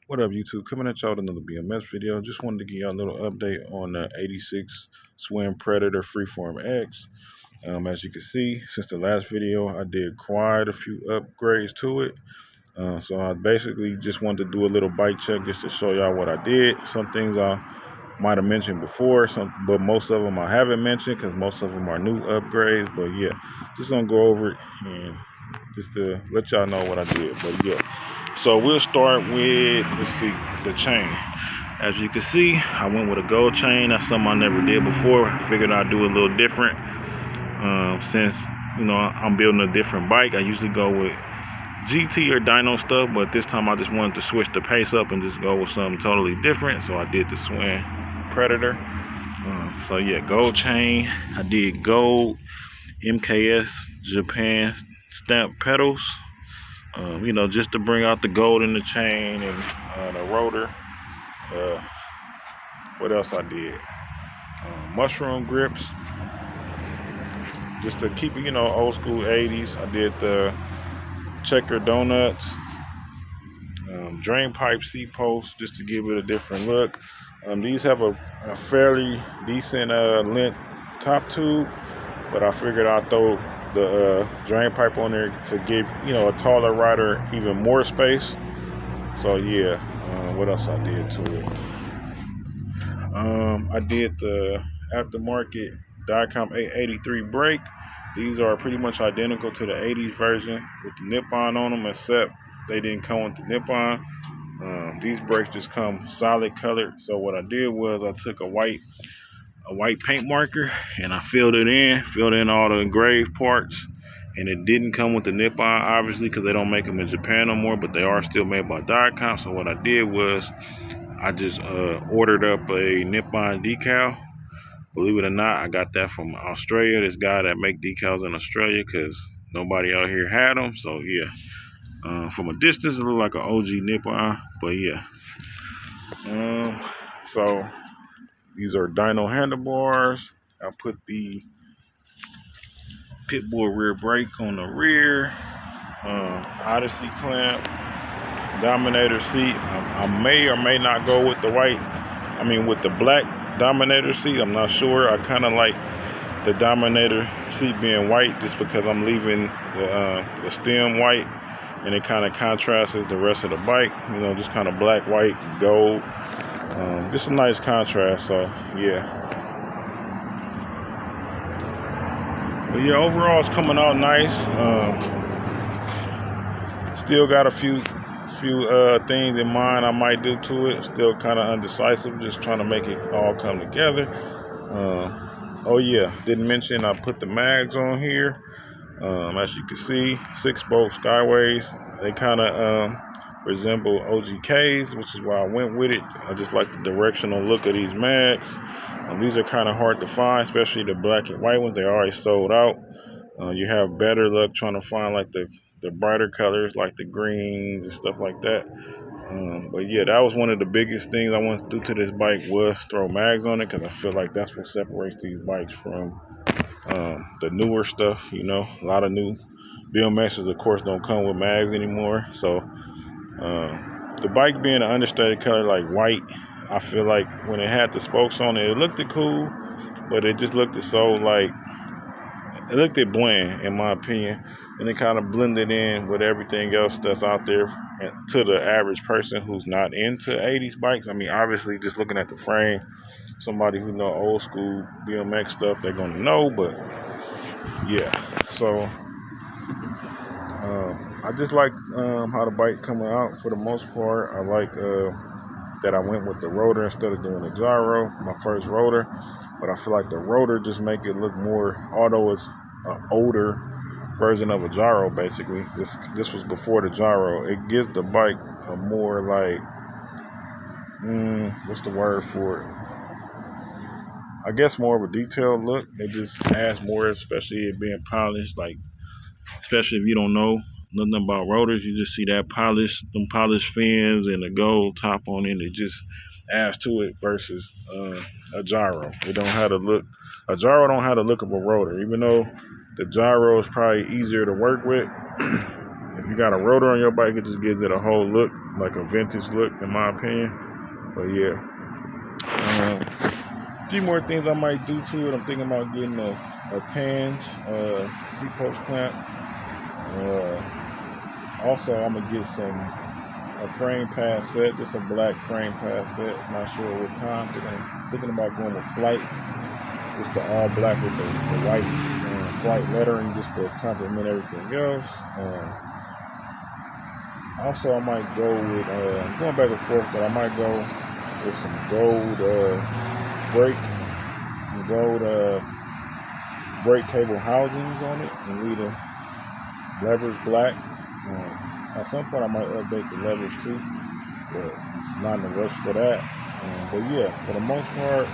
What up, YouTube? Coming at y'all with another BMS video. Just wanted to give y'all a little update on the 86 Schwinn Predator Freeform X. As you can see, since the last video, I did quite a few upgrades to it. So I basically just wanted to do a little bike check just to show y'all what I did. Some things I might have mentioned before, but most of them I haven't mentioned because most of them are new upgrades. But yeah, just gonna go over it and just to let y'all know what I did. But yeah, so we'll start with, let's see, the chain. As you can see, I went with a gold chain. That's something I never did before. I figured I'd do a little different. Since I'm building a different bike, I usually go with GT or dyno stuff, but this time I just wanted to switch the pace up and just go with something totally different. So I did the Schwinn Predator. So yeah, gold chain. I did gold MKS Japan stamp pedals. Just to bring out the gold in the chain and the rotor. What else I did? Mushroom grips, just to keep it, old school 80s. I did the checker donuts, drain pipe seat posts, just to give it a different look. These have a fairly decent length top tube, but I figured I'd throw the drain pipe on there to give a taller rider even more space. So yeah, what else I did to it? I did the aftermarket Diacom 883 brake. These are pretty much identical to the 80s version with the nip-on on them, except they didn't come with the nip-on. These brakes just come solid colored. So what I did was I took a white paint marker and I filled in all the engraved parts. And it didn't come with the nip-on, obviously, because they don't make them in Japan no more, but they are still made by Diacom. So what I did was I just ordered up a nip-on decal. Believe it or not, I got that from Australia. This guy that make decals in Australia, because nobody out here had them. So yeah, from a distance, it looked like an OG nip-on. But yeah, so these are dyno handlebars. I put the Pitbull rear brake on the rear. Odyssey clamp, Dominator seat. I may or may not go with the with the black Dominator seat. I'm not sure. I kind of like the Dominator seat being white just because I'm leaving the stem white, and it kind of contrasts the rest of the bike. Just kind of black, white, gold. Just a nice contrast. So yeah. But yeah, overall it's coming out nice. Still got a few things in mind I might do to it. Still kind of undecisive, just trying to make it all come together. Oh yeah, didn't mention I put the mags on here. As you can see, 6-bolt Skyways. They kind of resemble OGKs, which is why I went with it. I just like the directional look of these mags. These are kind of hard to find, especially the black and white ones. They already sold out. You have better luck trying to find like the brighter colors, like the greens and stuff like that. But yeah, that was one of the biggest things I wanted to do to this bike, was throw mags on it, because I feel like that's what separates these bikes from the newer stuff. A lot of new BMXs, of course, don't come with mags anymore. So the bike being an understated color like white, I feel like when it had the spokes on it, it looked cool, but it just looked so like, it looked bland in my opinion, and it kind of blended in with everything else that's out there to the average person who's not into 80s bikes. Obviously, just looking at the frame, somebody who know old school BMX stuff, they're gonna know. But yeah, so I just like how the bike coming out for the most part. I like that I went with the rotor instead of doing the gyro, my first rotor. But I feel like the rotor just make it look more, although it's an older version of a gyro basically. This was before the gyro. It gives the bike a more like, what's the word for it? I guess more of a detailed look. It just adds more, especially it being polished, like, especially if you don't know nothing about rotors, you just see that them polished fins and the gold top on it. It just adds to it versus a gyro. It don't have the look. A gyro don't have the look of a rotor, even though the gyro is probably easier to work with. If you got a rotor on your bike, it just gives it a whole look, like a vintage look, in my opinion. But yeah, a few more things I might do to it. I'm thinking about getting a tange seat post clamp. Also, I'm gonna get a frame pad set, just a black frame pad set. Not sure what kind. I'm thinking about going with Flight, just the all black with the white Flight lettering, just to complement everything else. Also, I might go with, I'm going back and forth, but I might go with some gold brake cable housings on it, and leave the levers black. At some point, I might update the levers too, but it's not in a rush for that. But yeah, for the most part,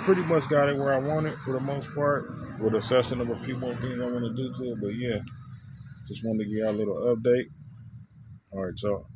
pretty much got it where I want it for the most part, with the exception of a few more things I want to do to it. But yeah, just wanted to give y'all a little update. All right, y'all.